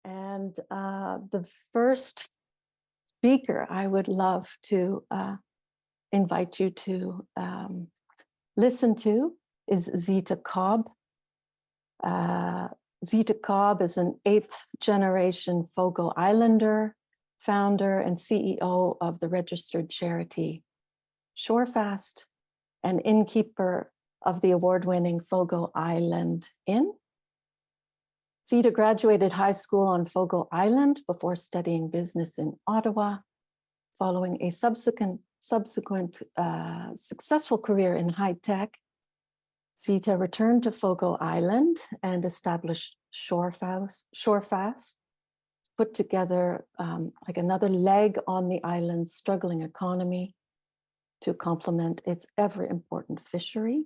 And the first speaker I would love to invite you to listen to is Zita Cobb. Zita Cobb is an 8th generation Fogo Islander, founder and CEO of the registered charity Shorefast, and innkeeper of the award-winning Fogo Island Inn. Zita graduated high school on Fogo Island before studying business in Ottawa, following a subsequent successful career in high tech. Zita returned to Fogo Island and established Shorefast, put together like another leg on the island's struggling economy to complement its ever important fishery.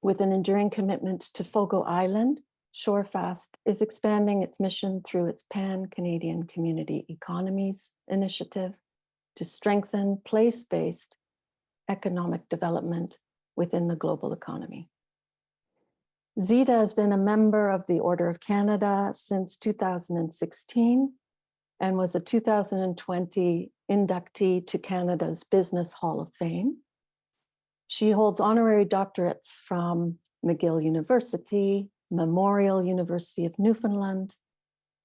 With an enduring commitment to Fogo Island, Shorefast is expanding its mission through its Pan-Canadian Community Economies initiative to strengthen place-based economic development within the global economy. Zita has been a member of the Order of Canada since 2016 and was a 2020 inductee to Canada's Business Hall of Fame. She holds honorary doctorates from McGill University, Memorial University of Newfoundland,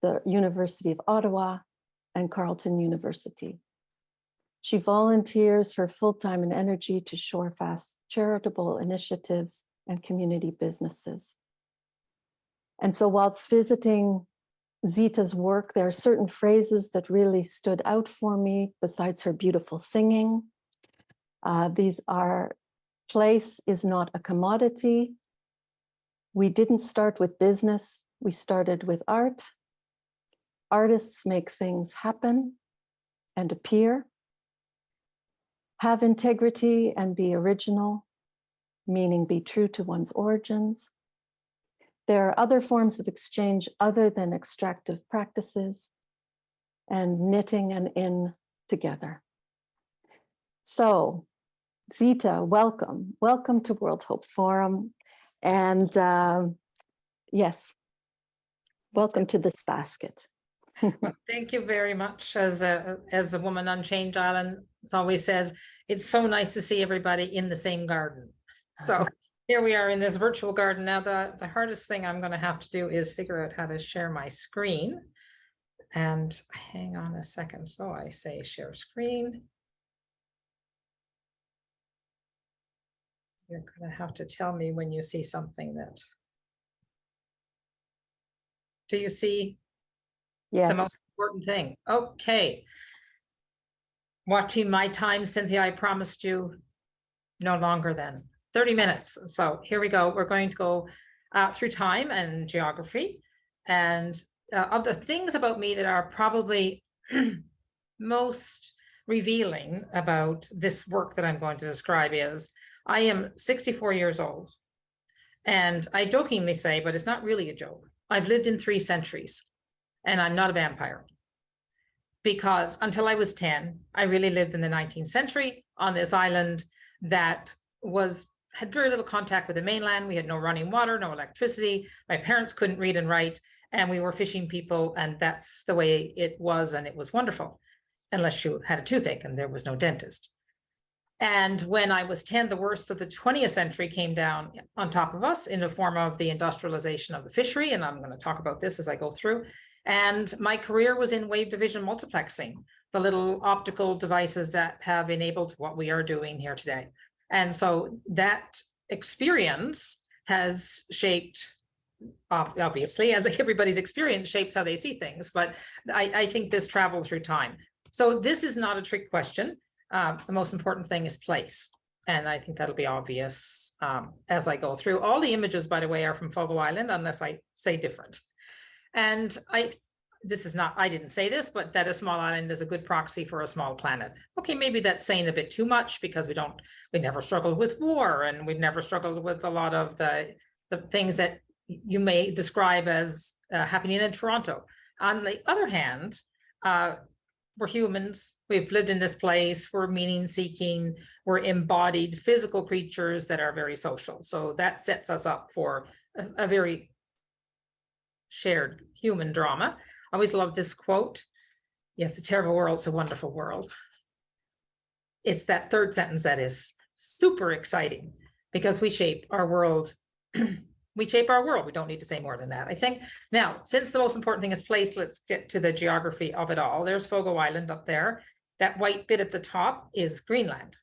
the University of Ottawa, and Carleton University. She volunteers her full-time and energy to Shorefast charitable initiatives and community businesses. And so whilst visiting Zita's work, there are certain phrases that really stood out for me besides her beautiful singing. These are, place is not a commodity. We didn't start with business, we started with art. Artists make things happen and appear. Have integrity and be original, meaning be true to one's origins. There are other forms of exchange other than extractive practices, and knitting and in together. So, Zita, welcome. Welcome to World Hope Forum. And yes, welcome to this basket. Well, thank you very much. As a woman on Change Island always says, it's so nice to see everybody in the same garden. So here we are in this virtual garden. Now, the hardest thing I'm going to have to do is figure out how to share my screen. And hang on a second. So I say share screen. You're going to have to tell me when you see something that. Do you see? Yes. The most important thing? Okay. Watching my time, Cynthia, I promised you no longer than 30 minutes. So here we go. We're going to go through time and geography. And of the things about me that are probably most revealing about this work that I'm going to describe is I am 64 years old. And I jokingly say, but it's not really a joke, I've lived in 3 centuries and I'm not a vampire. Because until I was 10, I really lived in the 19th century on this island that had very little contact with the mainland. We had no running water, no electricity. My parents couldn't read and write, and we were fishing people, and that's the way it was, and it was wonderful, unless you had a toothache and there was no dentist. And when I was 10, the worst of the 20th century came down on top of us in the form of the industrialization of the fishery, and I'm going to talk about this as I go through. And my career was in wave division multiplexing, the little optical devices that have enabled what we are doing here today. And so that experience has shaped, obviously, everybody's experience shapes how they see things, but I think this traveled through time. So this is not a trick question. The most important thing is place. And I think that'll be obvious as I go through. All the images, by the way, are from Fogo Island, unless I say different. And I didn't say this, but that a small island is a good proxy for a small planet. Okay, maybe that's saying a bit too much because we never struggled with war, and we've never struggled with a lot of the things that you may describe as happening in Toronto. On the other hand, we're humans. We've lived in this place. We're meaning seeking. We're embodied physical creatures that are very social. So that sets us up for a very shared human drama. I always love this quote. Yes, the terrible world's a wonderful world. It's that third sentence that is super exciting because we shape our world. We shape our world. We don't need to say more than that, I think. Now, since the most important thing is place, let's get to the geography of it all. There's Fogo Island up there. That white bit at the top is Greenland.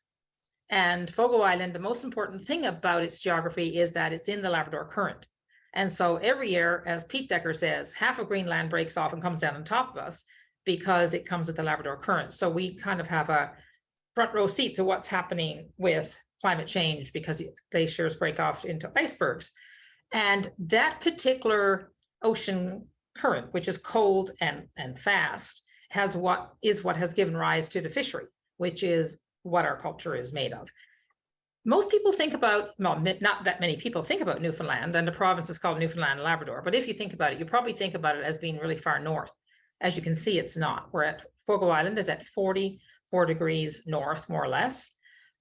And Fogo Island, the most important thing about its geography is that it's in the Labrador Current. And so every year, as Pete Decker says, half of Greenland breaks off and comes down on top of us because it comes with the Labrador Current. So we kind of have a front row seat to what's happening with climate change because glaciers break off into icebergs. And that particular ocean current, which is cold and fast, has what has given rise to the fishery, which is what our culture is made of. Most people think about, well, not that many people think about Newfoundland, and the province is called Newfoundland and Labrador, but if you think about it, you probably think about it as being really far north. As you can see, it's not. We're at Fogo Island is at 44 degrees north, more or less.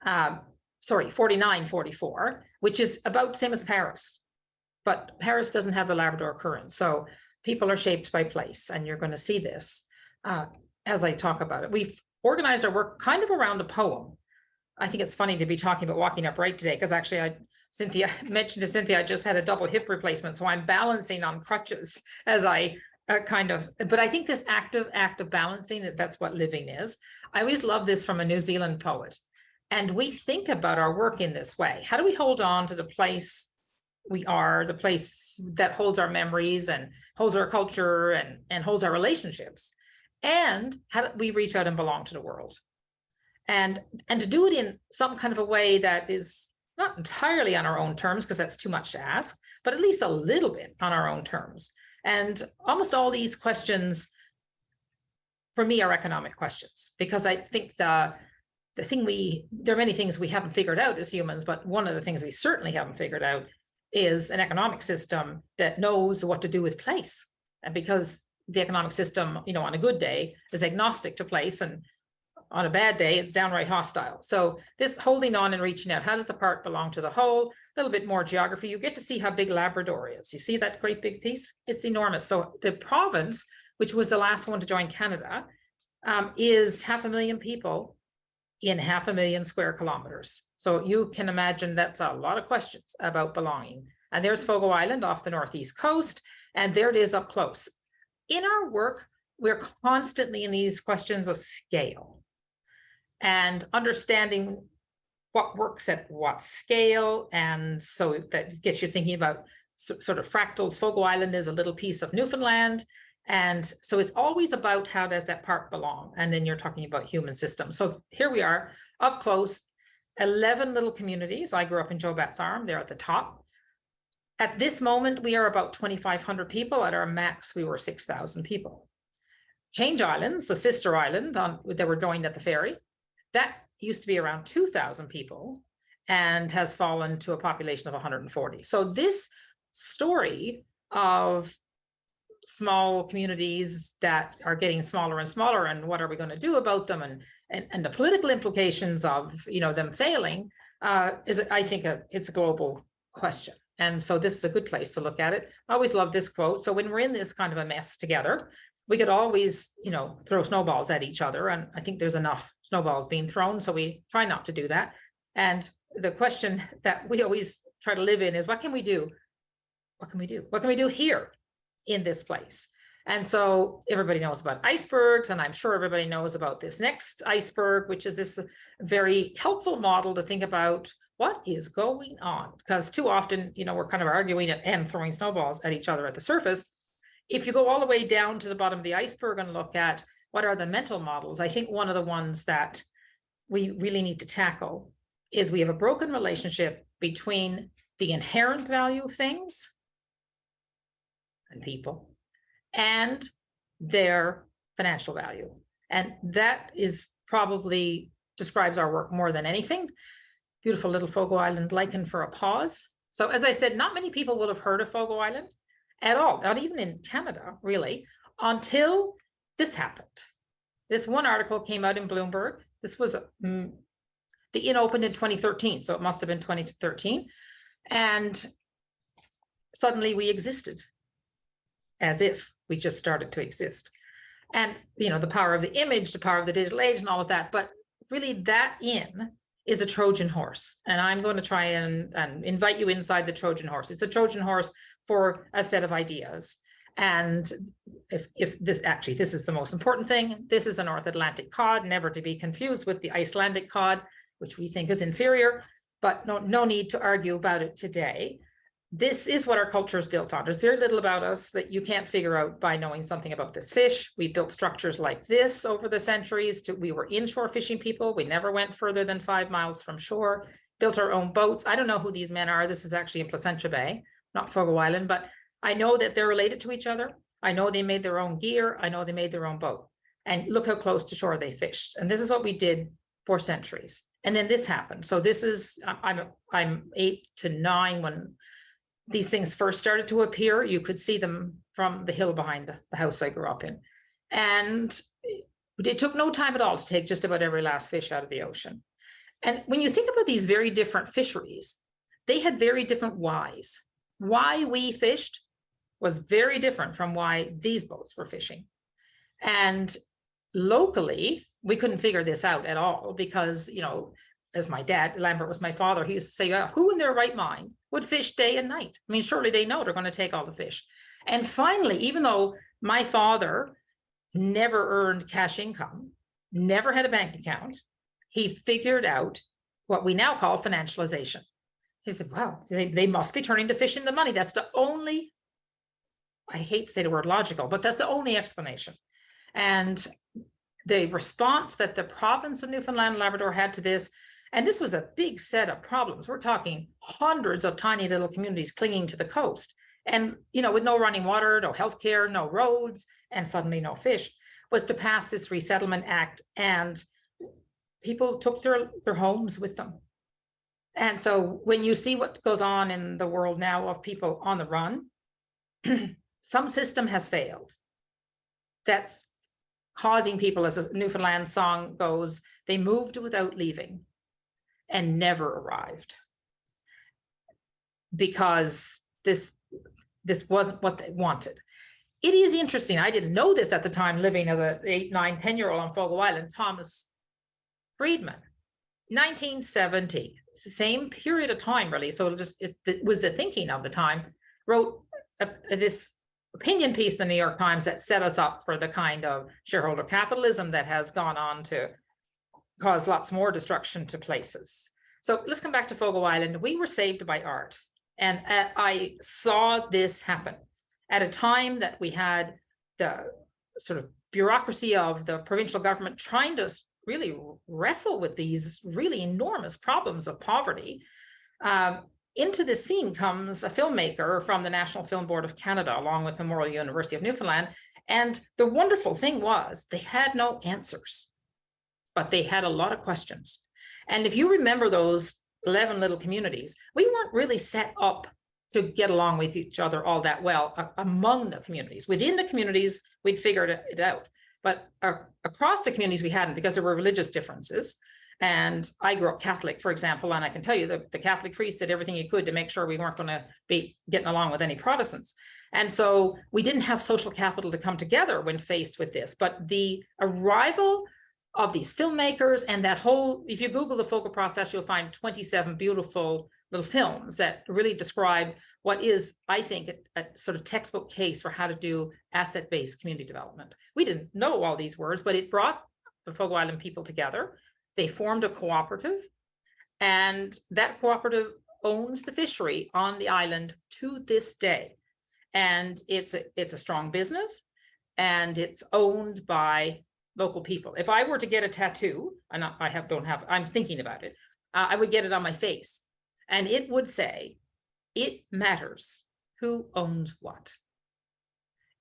49, 44, which is about the same as Paris. But Paris doesn't have the Labrador Current. So people are shaped by place, and you're going to see this as I talk about it. We've organized our work kind of around a poem. I think it's funny to be talking about walking upright today, because actually Cynthia mentioned to Cynthia, I just had a double hip replacement. So I'm balancing on crutches as I but I think this act of balancing, that's what living is. I always love this from a New Zealand poet. And we think about our work in this way. How do we hold on to the place we are, the place that holds our memories and holds our culture and holds our relationships? And how do we reach out and belong to the world? And to do it in some kind of a way that is not entirely on our own terms, because that's too much to ask, but at least a little bit on our own terms. And almost all these questions, for me, are economic questions, because I think there are many things we haven't figured out as humans, but one of the things we certainly haven't figured out is an economic system that knows what to do with place. And because the economic system, on a good day is agnostic to place, and on a bad day, it's downright hostile. So this holding on and reaching out, how does the part belong to the whole? A little bit more geography. You get to see how big Labrador is. You see that great big piece? It's enormous. So the province, which was the last one to join Canada, is 500,000 people in 500,000 square kilometers. So you can imagine that's a lot of questions about belonging. And there's Fogo Island off the northeast coast, and there it is up close. In our work, we're constantly in these questions of scale and understanding what works at what scale. And so that gets you thinking about sort of fractals. Fogo Island is a little piece of Newfoundland. And so it's always about how does that part belong? And then you're talking about human systems. So here we are up close, 11 little communities. I grew up in Joe Bat's Arm. They're at the top. At this moment, we are about 2,500 people. At our max, we were 6,000 people. Change Islands, the sister island that were joined at the ferry, that used to be around 2,000 people and has fallen to a population of 140. So this story of small communities that are getting smaller and smaller, and what are we going to do about them, and the political implications of them failing, is, I think, it's a global question. And so this is a good place to look at it. I always love this quote. So when we're in this kind of a mess together, we could always, throw snowballs at each other. And I think there's enough snowballs being thrown, so we try not to do that. And the question that we always try to live in is, what can we do? What can we do? What can we do here in this place? And so everybody knows about icebergs, and I'm sure everybody knows about this next iceberg, which is this very helpful model to think about what is going on, because too often, we're kind of arguing and throwing snowballs at each other at the surface. If you go all the way down to the bottom of the iceberg and look at what are the mental models, I think one of the ones that we really need to tackle is we have a broken relationship between the inherent value of things and people and their financial value. And that is probably describes our work more than anything. Beautiful little Fogo Island lichen for a pause. So as I said, not many people will have heard of Fogo Island at all, not even in Canada, really, until this happened. This one article came out in Bloomberg. This was, the inn opened in 2013, so it must have been 2013. And suddenly we existed. as if we just started to exist. And, you know, the power of the image, the power of the digital age and all of that, but really that inn is a Trojan horse. And I'm going to try and invite you inside the Trojan horse. It's a Trojan horse for a set of ideas. And if this is the most important thing, this is the North Atlantic cod, never to be confused with the Icelandic cod, which we think is inferior, but no need to argue about it today. This is what our culture is built on. There's very little about us that you can't figure out by knowing something about this fish. We built structures like this over the centuries. We were inshore fishing people. We never went further than 5 miles from shore, built our own boats. I don't know who these men are. This is actually in Placentia Bay, not Fogo Island, but I know that they're related to each other. I know they made their own gear. I know they made their own boat. And look how close to shore they fished. And this is what we did for centuries. And then this happened. So this is, I'm 8 to 9 when these things first started to appear. You could see them from the hill behind the house I grew up in. And it took no time at all to take just about every last fish out of the ocean. And when you think about these very different fisheries, they had very different whys. Why we fished was very different from why these boats were fishing. And locally, we couldn't figure this out at all because, you know, as my dad, Lambert was my father, he used to say, who in their right mind would fish day and night? I mean, surely they know they're going to take all the fish. And finally, even though my father never earned cash income, never had a bank account, he figured out what we now call financialization. He said, well, they must be turning to fish into money. That's the only, I hate to say the word logical, but that's the only explanation. And the response that the province of Newfoundland and Labrador had to this, and this was a big set of problems. We're talking hundreds of tiny little communities clinging to the coast. And, you know, with no running water, no healthcare, no roads, and suddenly no fish, was to pass this Resettlement Act. And people took their homes with them. And so when you see what goes on in the world now of people on the run, some system has failed. That's causing people, as a Newfoundland song goes, they moved without leaving and never arrived because this wasn't what they wanted. It is interesting. I didn't know this at the time, living as an 8, 9, 10-year-old on Fogo Island. Thomas Friedman, 1970, it's the same period of time, really. So it was the thinking of the time, wrote this opinion piece in the New York Times that set us up for the kind of shareholder capitalism that has gone on to cause lots more destruction to places. So let's come back to Fogo Island. We were saved by art. And I saw this happen at a time that we had the sort of bureaucracy of the provincial government trying to really wrestle with these really enormous problems of poverty. Into the scene comes a filmmaker from the National Film Board of Canada, along with Memorial University of Newfoundland. And the wonderful thing was they had no answers, but they had a lot of questions. And if you remember those 11 little communities, we weren't really set up to get along with each other all that well among the communities. Within the communities, we'd figured it out. But across the communities, we hadn't, because there were religious differences. And I grew up Catholic, for example, and I can tell you that the Catholic priest did everything he could to make sure we weren't going to be getting along with any Protestants. And so we didn't have social capital to come together when faced with this. But the arrival of these filmmakers and that whole, if you Google the Fogo process, you'll find 27 beautiful little films that really describe what is, I think, a sort of textbook case for how to do asset-based community development. We didn't know all these words, but it brought the Fogo Island people together. They formed a cooperative, and that cooperative owns the fishery on the island to this day. And it's a strong business, and it's owned by local people. If I were to get a tattoo, and I'm thinking about it, I would get it on my face, and it would say, "It matters who owns what."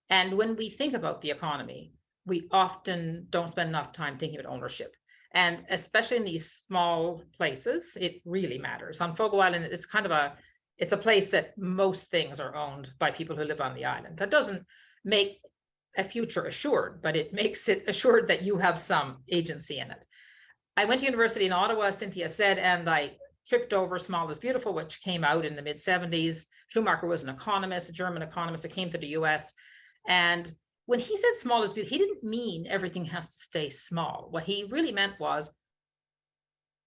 And when we think about the economy, we often don't spend enough time thinking about ownership. And especially in these small places, it really matters. On Fogo Island, it's a place that most things are owned by people who live on the island. That doesn't make a future assured, but it makes it assured that you have some agency in it. I went to University in Ottawa, Cynthia said, and I tripped over Small is Beautiful, which came out in the mid-70s. Schumacher was an economist, a German economist that came to the US. And when he said small is beautiful, he didn't mean everything has to stay small. What he really meant was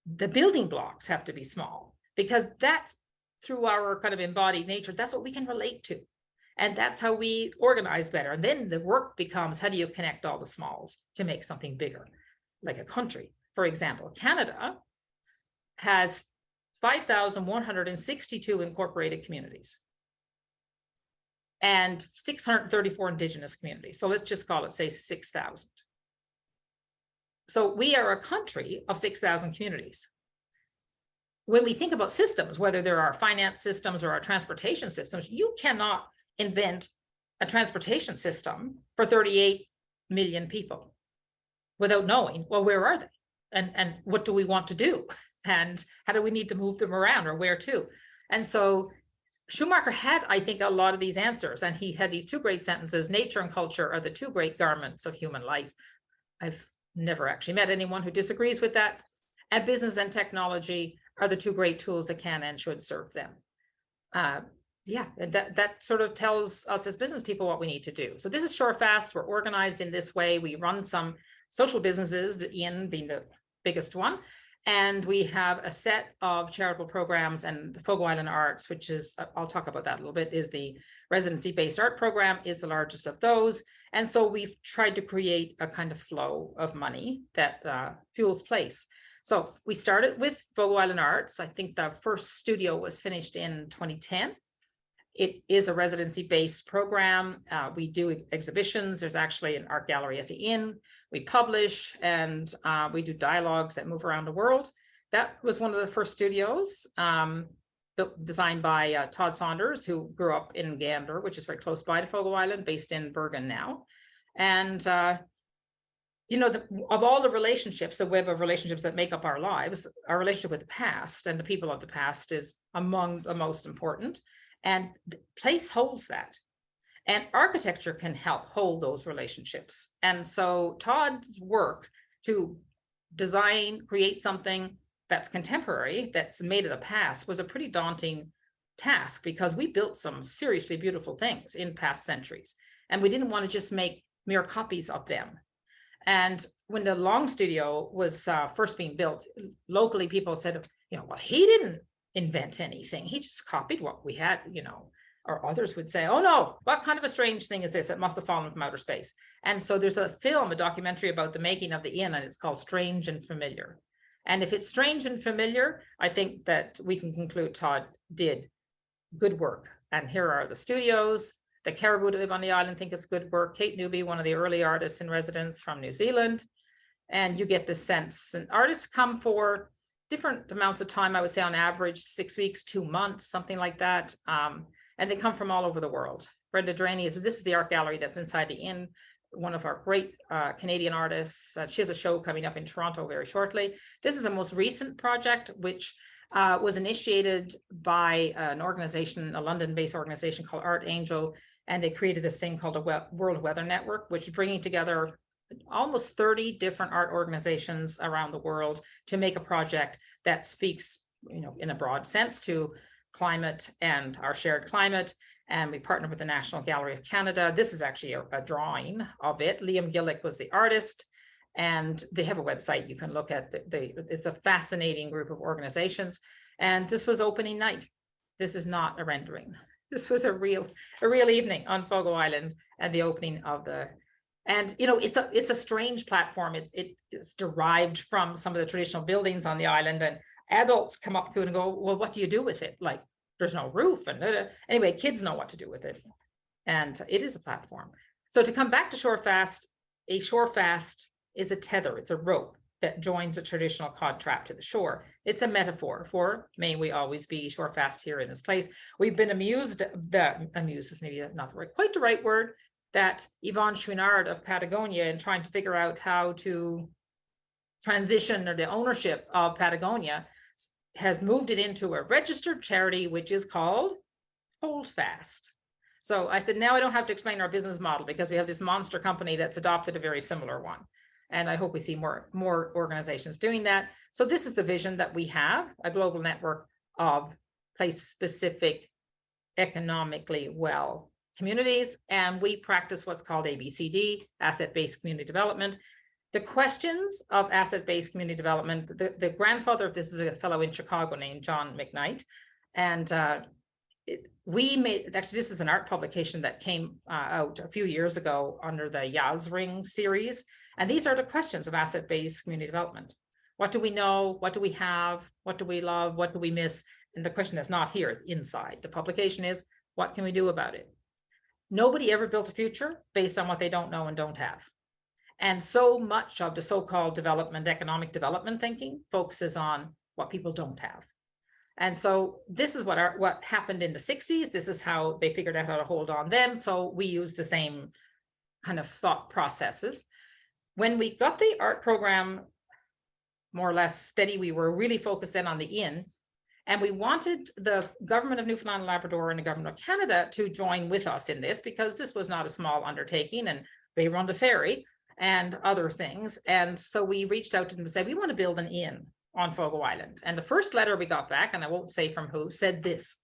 the building blocks have to be small, because that's through our kind of embodied nature, that's what we can relate to. And that's how we organize better. And then the work becomes, how do you connect all the smalls to make something bigger, like a country? For example, Canada has 5,162 incorporated communities and 634 Indigenous communities. So let's just call it, say, 6,000. So we are a country of 6,000 communities. When we think about systems, whether there are finance systems or our transportation systems, you cannot invent a transportation system for 38 million people without knowing, well, where are they? And what do we want to do? And how do we need to move them around, or where to? And so Schumacher had, I think, a lot of these answers, and he had these two great sentences: nature and culture are the two great garments of human life. I've never actually met anyone who disagrees with that. And business and technology are the two great tools that can and should serve them. Yeah, that sort of tells us as business people what we need to do. So this is Shorefast. We're organized in this way. We run some social businesses, the Inn being the biggest one. And we have a set of charitable programs, and Fogo Island Arts, which is, I'll talk about that a little bit, is the residency-based art program, is the largest of those. And so we've tried to create a kind of flow of money that fuels place. So we started with Fogo Island Arts. I think the first studio was finished in 2010. It is a residency-based program. We do exhibitions. There's actually an art gallery at the Inn. We publish, and we do dialogues that move around the world. That was one of the first studios, designed by Todd Saunders, who grew up in Gander, which is very close by to Fogo Island, based in Bergen now. And you know, of all the relationships, the web of relationships that make up our lives, our relationship with the past and the people of the past is among the most important. And the place holds that. And architecture can help hold those relationships. And so Todd's work to design, create something that's contemporary, that's made of the past, was a pretty daunting task, because we built some seriously beautiful things in past centuries. And we didn't want to just make mere copies of them. And when the Long Studio was first being built, locally people said, you know, well, he didn't invent anything. He just copied what we had, you know. Or others would say, oh no, what kind of a strange thing is this? It must have fallen from outer space. And so there's a film, a documentary about the making of the Inn, and it's called Strange and Familiar. And if it's strange and familiar, I think that we can conclude Todd did good work. And here are the studios. The Caribou that live on the island think it's good work. Kate Newby, one of the early artists in residence from New Zealand. And you get this sense. And artists come for different amounts of time, I would say on average, 6 weeks, 2 months, something like that. And they come from all over the world. Brenda Draney this is the art gallery that's inside the Inn, one of our great Canadian artists. She has a show coming up in Toronto very shortly. This is a most recent project, which was initiated by an organization, a London-based organization called Art Angel, and they created this thing called the World Weather Network, which is bringing together almost 30 different art organizations around the world to make a project that speaks, you know, in a broad sense to climate and our shared climate. And we partnered with the National Gallery of Canada. This is actually a drawing of it. Liam Gillick was the artist, and they have a website you can look at. It's a fascinating group of organizations. And this was opening night. This is not a rendering. This was a real evening on Fogo Island, and the opening of the, and you know, it's a strange platform. It's derived from some of the traditional buildings on the island, and adults come up to it and go, well, what do you do with it? Like, there's no roof. And anyway, kids know what to do with it. And it is a platform. So to come back to Shorefast, a Shorefast is a tether. It's a rope that joins a traditional cod trap to the shore. It's a metaphor for, may we always be Shorefast here in this place. We've been amused is maybe not quite the right word, that Yvonne Chouinard of Patagonia, in trying to figure out how to transition or the ownership of Patagonia, has moved it into a registered charity, which is called Holdfast. So I said, now I don't have to explain our business model, because we have this monster company that's adopted a very similar one. And I hope we see more organizations doing that. So this is the vision that we have, a global network of place-specific, economically well communities, and we practice what's called ABCD, asset-based community development. The questions of asset-based community development, the grandfather of this is a fellow in Chicago named John McKnight. And we made, actually this is an art publication that came out a few years ago under the Yazring series. And these are the questions of asset-based community development. What do we know? What do we have? What do we love? What do we miss? And the question that's not here is inside. The publication is, what can we do about it? Nobody ever built a future based on what they don't know and don't have. And so much of the so-called development, economic development thinking focuses on what people don't have. And so this is what happened in the 60s. This is how they figured out how to hold on then. So we use the same kind of thought processes. When we got the art program more or less steady, we were really focused then on the inn. And we wanted the government of Newfoundland and Labrador and the government of Canada to join with us in this, because this was not a small undertaking, and they run the ferry and other things. And so we reached out to them and said, we want to build an inn on Fogo Island. And the first letter we got back, and I won't say from who, said this: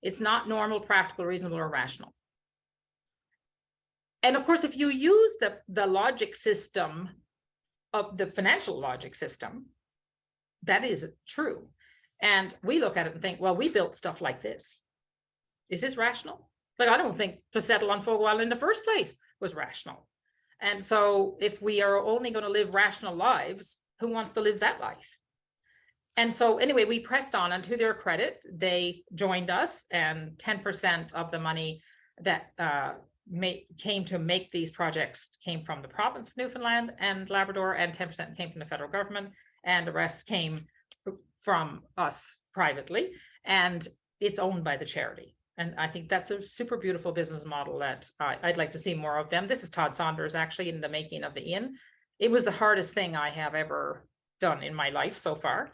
it's not normal, practical, reasonable, or rational. And of course, if you use the logic system of the financial logic system, that is true. And we look at it and think, well, we built stuff like this. Is this rational? Like, I don't think to settle on Fogo Island in the first place was rational. And so if we are only going to live rational lives, who wants to live that life? And so anyway, we pressed on, and to their credit, they joined us, and 10% of the money that came to make these projects came from the province of Newfoundland and Labrador, and 10% came from the federal government, and the rest came from us privately, and it's owned by the charity. And I think that's a super beautiful business model that I'd like to see more of them. This is Todd Saunders actually in the making of the inn. It was the hardest thing I have ever done in my life so far,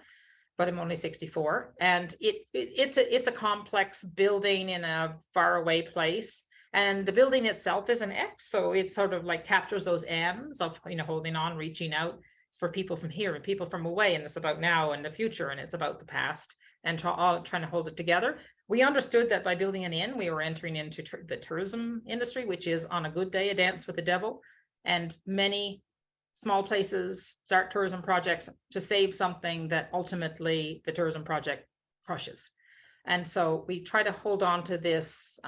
but I'm only 64. And it's a complex building in a faraway place. And the building itself is an X, so it sort of like captures those ends of, you know, holding on, reaching out. It's for people from here and people from away, and it's about now and the future, and it's about the past, and all trying to hold it together. We understood that by building an inn, we were entering into the tourism industry, which is on a good day a dance with the devil, and many small places start tourism projects to save something that ultimately the tourism project crushes. And so we try to hold on to this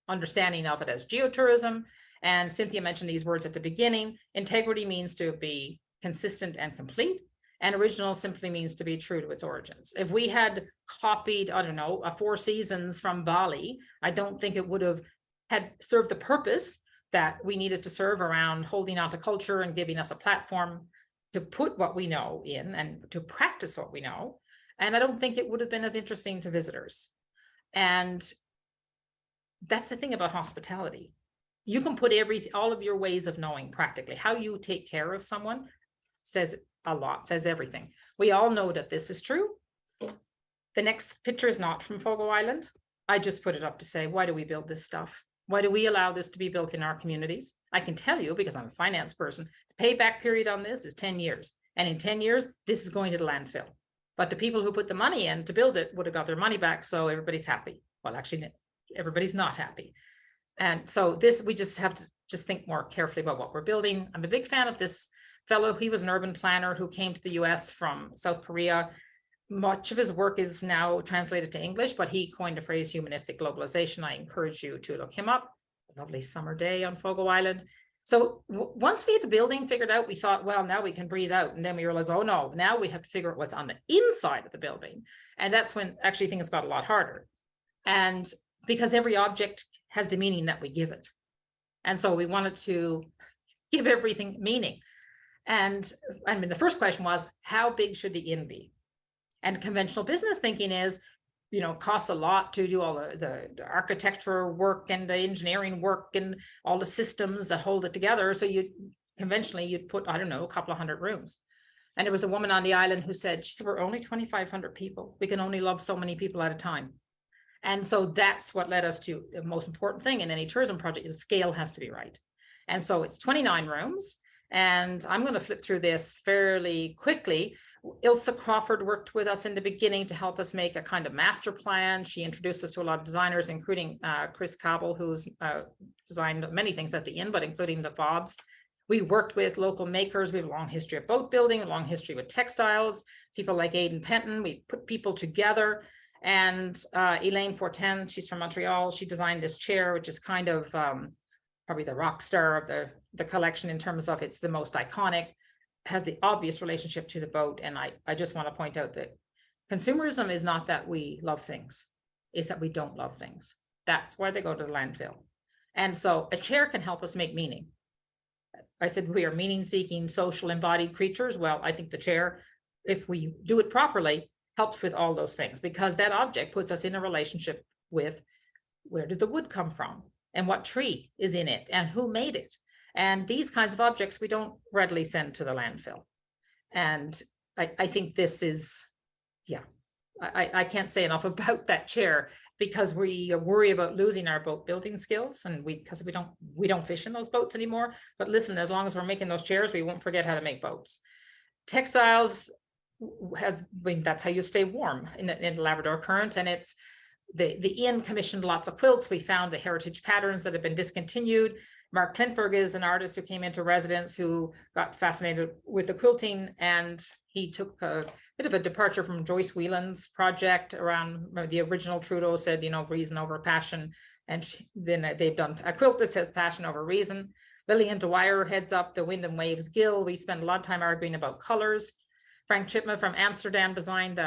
understanding of it as geotourism. And Cynthia mentioned these words at the beginning. Integrity means to be consistent and complete, and original simply means to be true to its origins. If we had copied, I don't know, a Four Seasons from Bali, I don't think it would have had served the purpose that we needed to serve around holding on to culture and giving us a platform to put what we know in and to practice what we know. And I don't think it would have been as interesting to visitors. And that's the thing about hospitality. You can put all of your ways of knowing practically. How you take care of someone says a lot, says everything. We all know that this is true. The next picture is not from Fogo Island. I just put it up to say, why do we build this stuff? Why do we allow this to be built in our communities? I can tell you, because I'm a finance person, the payback period on this is 10 years. And in 10 years, this is going to the landfill. But the people who put the money in to build it would have got their money back, so everybody's happy. Well, actually, everybody's not happy. And so this, we just have to just think more carefully about what we're building. I'm a big fan of this fellow. He was an urban planner who came to the US from South Korea. Much of his work is now translated to English, but he coined the phrase humanistic globalization. I encourage you to look him up. A lovely summer day on Fogo Island. So once we had the building figured out, we thought, well, now we can breathe out. And then we realized, oh no, now we have to figure out what's on the inside of the building. And that's when actually things got a lot harder. And because every object has the meaning that we give it. And so we wanted to give everything meaning. And I mean, the first question was, how big should the inn be? And conventional business thinking is, you know, costs a lot to do all the architecture work and the engineering work and all the systems that hold it together. So conventionally you'd put, I don't know, a couple of hundred rooms. And there was a woman on the island who said, she said, we're only 2,500 people. We can only love so many people at a time. And so that's what led us to the most important thing in any tourism project is scale has to be right. And so it's 29 rooms. And I'm going to flip through this fairly quickly. Ilse Crawford worked with us in the beginning to help us make a kind of master plan. She introduced us to a lot of designers, including Chris Cabell, who's designed many things at the inn, but including the fobs. We worked with local makers. We have a long history of boat building, a long history with textiles, people like Aidan Penton. We put people together. And Elaine Fortin, she's from Montreal. She designed this chair, which is kind of probably the rock star of the collection in terms of it's the most iconic, has the obvious relationship to the boat. And I just want to point out that consumerism is not that we love things, it's that we don't love things. That's why they go to the landfill. And so a chair can help us make meaning. I said we are meaning-seeking, social embodied creatures. Well, I think the chair, if we do it properly, helps with all those things, because that object puts us in a relationship with where did the wood come from and what tree is in it and who made it. And these kinds of objects we don't readily send to the landfill. And I think this is, yeah, I can't say enough about that chair, because we worry about losing our boat building skills, and because we don't fish in those boats anymore. But listen, as long as we're making those chairs, we won't forget how to make boats. Textiles that's how you stay warm in the Labrador Current. And it's the inn commissioned lots of quilts. We found the heritage patterns that have been discontinued. Mark Klintberg is an artist who came into residence who got fascinated with the quilting, and he took a bit of a departure from Joyce Whelan's project around the original Trudeau said, reason over passion. And then they've done a quilt that says passion over reason. Lillian Dwyer heads up the Wind and Waves Guild. We spend a lot of time arguing about colors. Frank Chipma from Amsterdam designed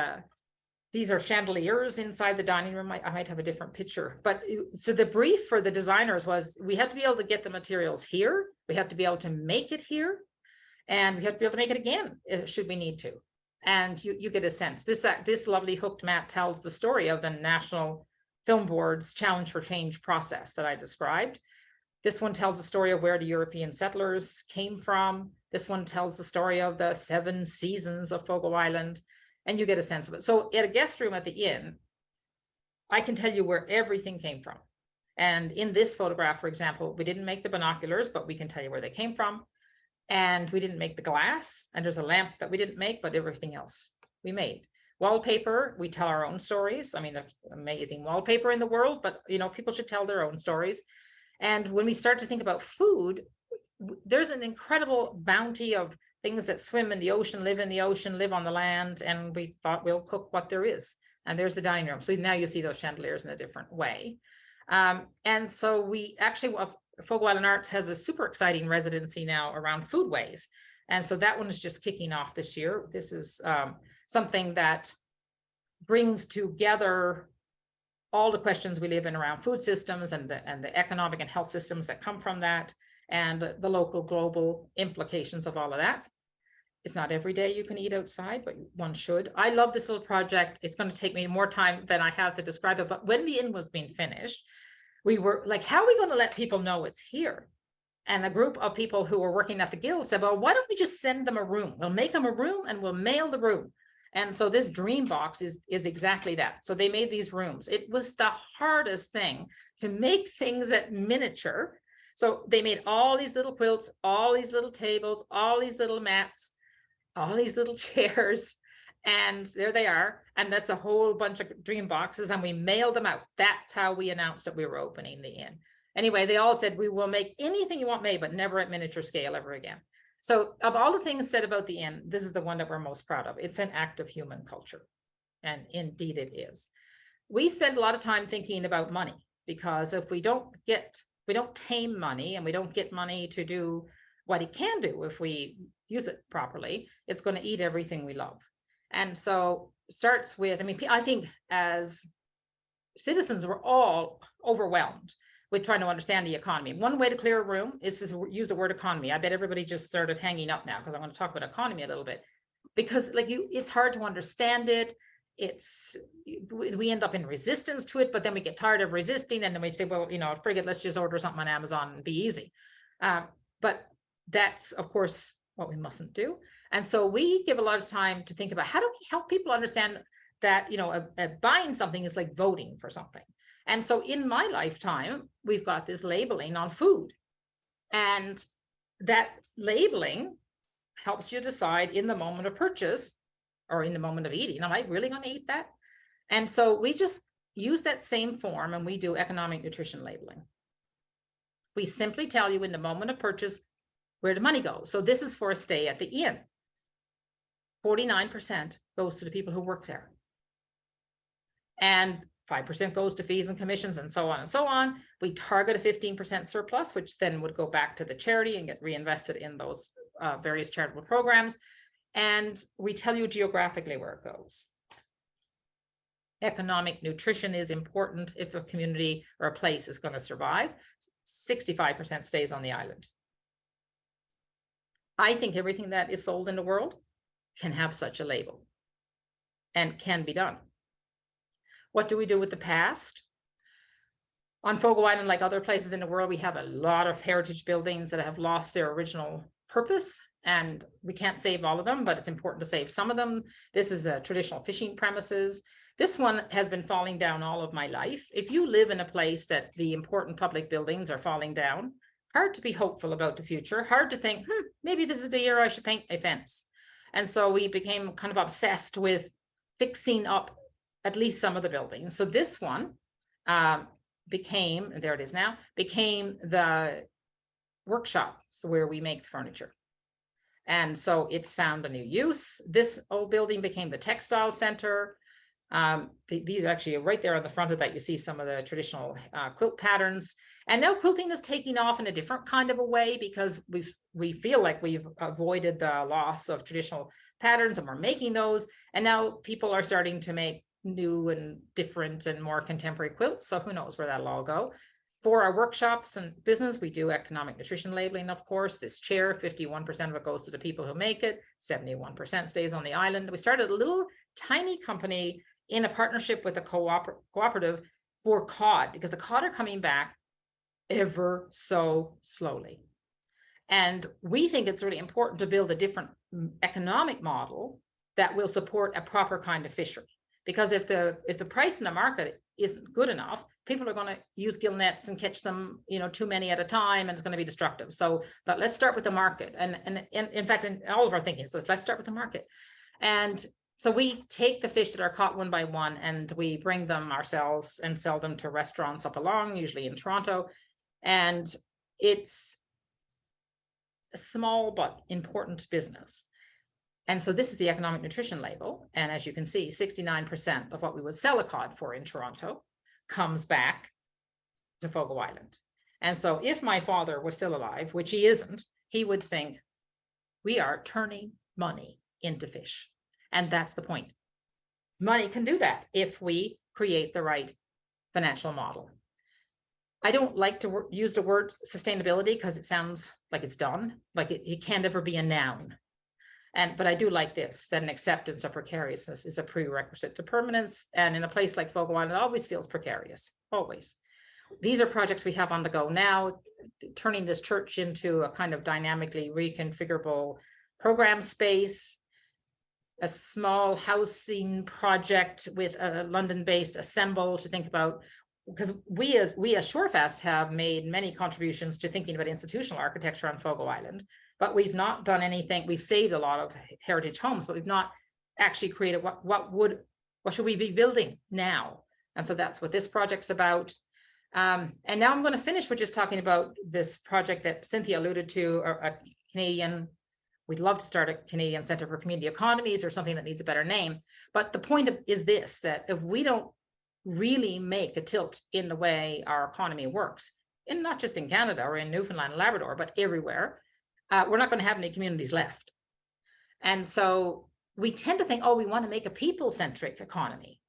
these are chandeliers inside the dining room. I might have a different picture, but so the brief for the designers was we have to be able to get the materials here. We have to be able to make it here, and we have to be able to make it again should we need to. And you get a sense. This lovely hooked mat tells the story of the National Film Board's Challenge for Change process that I described. This one tells the story of where the European settlers came from. This one tells the story of the 7 seasons of Fogo Island, and you get a sense of it. So at a guest room at the inn, I can tell you where everything came from. And in this photograph, for example, we didn't make the binoculars, but we can tell you where they came from. And we didn't make the glass, and there's a lamp that we didn't make, but everything else we made. Wallpaper, we tell our own stories. I mean, there's amazing wallpaper in the world, but people should tell their own stories. And when we start to think about food, there's an incredible bounty of things that swim in the ocean, live on the land, and we thought we'll cook what there is. And there's the dining room. So now you see those chandeliers in a different way. And so we actually, Fogo Island Arts has a super exciting residency now around foodways. And so that one is just kicking off this year. This is something that brings together all the questions we live in around food systems and the economic and health systems that come from that, and the local global implications of all of that. It's not every day you can eat outside, but one should. I love this little project. It's going to take me more time than I have to describe it. But when the inn was being finished, we were like, how are we going to let people know it's here? And a group of people who were working at the guild said, well, why don't we just send them a room? We'll make them a room and we'll mail the room. And so this dream box is exactly that. So they made these rooms. It was the hardest thing to make things at miniature. So they made all these little quilts, all these little tables, all these little mats, all these little chairs, and there they are. And that's a whole bunch of dream boxes, and we mailed them out. That's how we announced that we were opening the inn. Anyway, they all said, we will make anything you want made, but never at miniature scale ever again. So of all the things said about the inn, this is the one that we're most proud of. It's an act of human culture. And indeed it is. We spend a lot of time thinking about money, because if we don't tame money, and we don't get money to do what it can do if we use it properly, it's going to eat everything we love. And so it starts with, I think as citizens, we're all overwhelmed with trying to understand the economy. One way to clear a room is to use the word economy. I bet everybody just started hanging up now, because I want to talk about economy a little bit, because it's hard to understand it. We end up in resistance to it, but then we get tired of resisting, and then we say, well, frigate, let's just order something on Amazon and be easy. But that's, of course, what we mustn't do. And so we give a lot of time to think about how do we help people understand that, buying something is like voting for something. And so in my lifetime, we've got this labeling on food, and that labeling helps you decide in the moment of purchase or in the moment of eating. Am I really going to eat that? And so we just use that same form and we do economic nutrition labeling. We simply tell you in the moment of purchase where the money goes. So this is for a stay at the inn. 49% goes to the people who work there. And 5% goes to fees and commissions and so on and so on. We target a 15% surplus, which then would go back to the charity and get reinvested in those various charitable programs. And we tell you geographically where it goes. Economic nutrition is important if a community or a place is going to survive. 65% stays on the island. I think everything that is sold in the world can have such a label and can be done. What do we do with the past? On Fogo Island, like other places in the world, we have a lot of heritage buildings that have lost their original purpose, and we can't save all of them, but it's important to save some of them. This is a traditional fishing premises. This one has been falling down all of my life. If you live in a place that the important public buildings are falling down, hard to be hopeful about the future, hard to think, maybe this is the year I should paint my fence. And so we became kind of obsessed with fixing up at least some of the buildings. So this one became, and there it is now, became the workshop, so where we make the furniture. And so it's found a new use. This old building became the textile center. These are actually right there on the front of that. You see some of the traditional quilt patterns. And now quilting is taking off in a different kind of a way because we feel like we've avoided the loss of traditional patterns and we're making those. And now people are starting to make new and different and more contemporary quilts. So who knows where that'll all go. For our workshops and business, we do economic nutrition labeling, of course. This chair, 51% of it goes to the people who make it, 71% stays on the island. We started a little tiny company in a partnership with a cooperative for cod, because the cod are coming back ever so slowly. And we think it's really important to build a different economic model that will support a proper kind of fishery. Because if the price in the market isn't good enough, people are going to use gill nets and catch them, too many at a time, and it's going to be destructive. So, but let's start with the market. And in fact, in all of our thinking, so let's start with the market. And so we take the fish that are caught one by one and we bring them ourselves and sell them to restaurants up along, usually in Toronto. And it's a small but important business. And so this is the economic nutrition label. And as you can see, 69% of what we would sell a cod for in Toronto comes back to Fogo Island. And so if my father was still alive, which he isn't, he would think we are turning money into fish. And that's the point. Money can do that if we create the right financial model. I don't like to use the word sustainability because it sounds like it's done, like it can't ever be a noun. But I do like this, that an acceptance of precariousness is a prerequisite to permanence. And in a place like Fogo Island, it always feels precarious, always. These are projects we have on the go now, turning this church into a kind of dynamically reconfigurable program space, a small housing project with a London-based Assemble to think about, because we as Shorefast have made many contributions to thinking about institutional architecture on Fogo Island, but we've not done anything. We've saved a lot of heritage homes, but we've not actually created what should we be building now? And so that's what this project's about. And now I'm going to finish with just talking about this project that Cynthia alluded to, a Canadian. We'd love to start a Canadian Centre for Community Economies or something that needs a better name. But the point is this, that if we don't really make a tilt in the way our economy works, and not just in Canada or in Newfoundland and Labrador, but everywhere, we're not going to have any communities left. And so we tend to think, oh, we want to make a people-centric economy.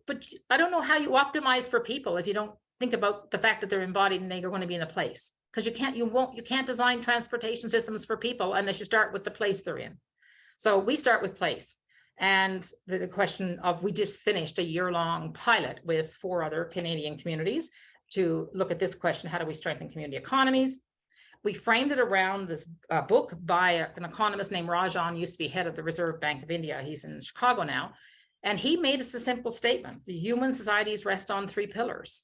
But I don't know how you optimize for people if you don't think about the fact that they're embodied and they're going to be in a place. Because you can't design transportation systems for people unless you start with the place they're in. So we start with place. And the question of, we just finished a year-long pilot with 4 other Canadian communities to look at this question: how do we strengthen community economies? We framed it around this book by an economist named Rajan, used to be head of the Reserve Bank of India. He's in Chicago now. And he made us a simple statement: the human societies rest on 3 pillars: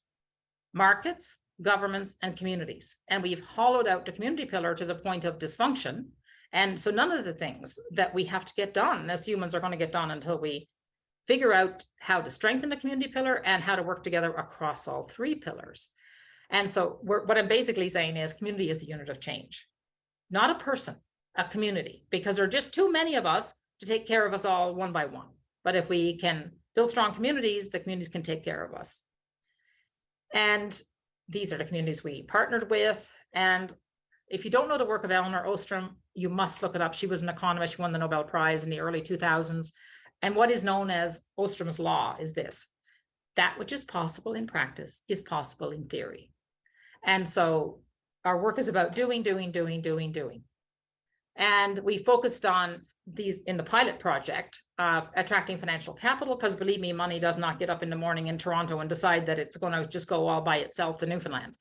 markets, governments, and communities. And we've hollowed out the community pillar to the point of dysfunction And so none of the things that we have to get done as humans are going to get done until we figure out how to strengthen the community pillar and how to work together across all three pillars. And so what I'm basically saying is community is the unit of change, not a person, a community, because there are just too many of us to take care of us all one by one. But if we can build strong communities, the communities can take care of us. And these are the communities we partnered with. And if you don't know the work of Elinor Ostrom, you must look it up. She was an economist. She won the Nobel Prize in the early 2000s. And what is known as Ostrom's law is this: that which is possible in practice is possible in theory. And so our work is about doing. And we focused on these in the pilot project of attracting financial capital, because believe me, money does not get up in the morning in Toronto and decide that it's going to just go all by itself to Newfoundland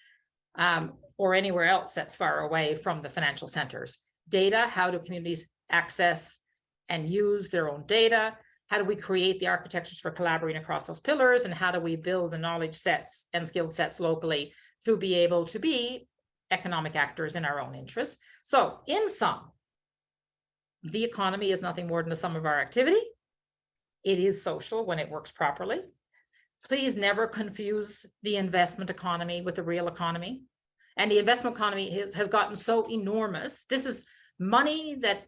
or anywhere else that's far away from the financial centers. Data, how do communities access and use their own data? How do we create the architectures for collaborating across those pillars? And how do we build the knowledge sets and skill sets locally to be able to be economic actors in our own interests? So in sum, the economy is nothing more than the sum of our activity. It is social when it works properly. Please never confuse the investment economy with the real economy. And the investment economy has gotten so enormous. This is money that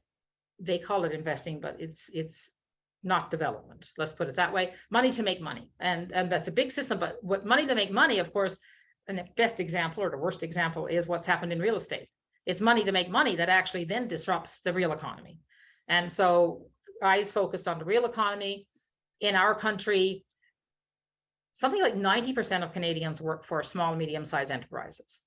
they call it investing, but it's not development. Let's put it that way. Money to make money. And that's a big system, but what money to make money, of course, and the best example or the worst example is what's happened in real estate. It's money to make money that actually then disrupts the real economy. And so eyes focused on the real economy. In our country, something like 90% of Canadians work for small and medium-sized enterprises.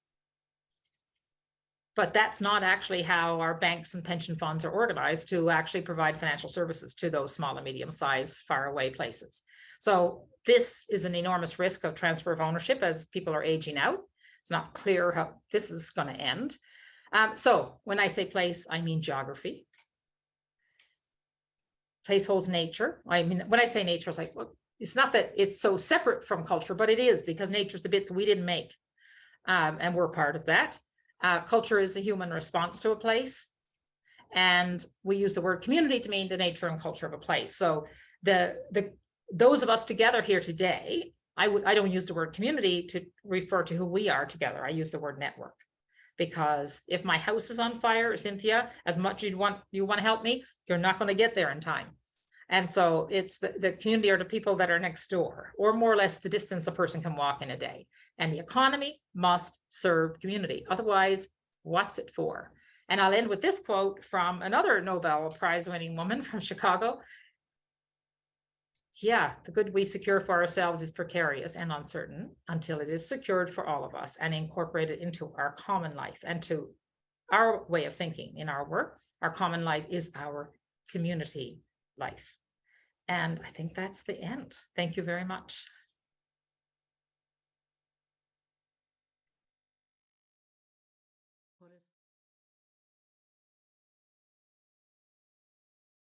But that's not actually how our banks and pension funds are organized to actually provide financial services to those small and medium-sized faraway places. So this is an enormous risk of transfer of ownership as people are aging out. It's not clear how this is going to end. So when I say place, I mean geography. Place holds nature. I mean, when I say nature, it's like, well, it's not that it's so separate from culture, but it is, because nature's the bits we didn't make. And we're part of that. Culture is a human response to a place. And we use the word community to mean the nature and culture of a place. So those of us together here today, I don't use the word community to refer to who we are together. I use the word network. Because if my house is on fire, Cynthia, as much as you want to help me, you're not going to get there in time. And so it's the community are the people that are next door, or more or less the distance a person can walk in a day. And the economy must serve community. Otherwise, what's it for? And I'll end with this quote from another Nobel Prize winning woman from Chicago. Yeah, the good we secure for ourselves is precarious and uncertain until it is secured for all of us and incorporated into our common life and to our way of thinking in our work. Our common life is our community life. And I think that's the end. Thank you very much.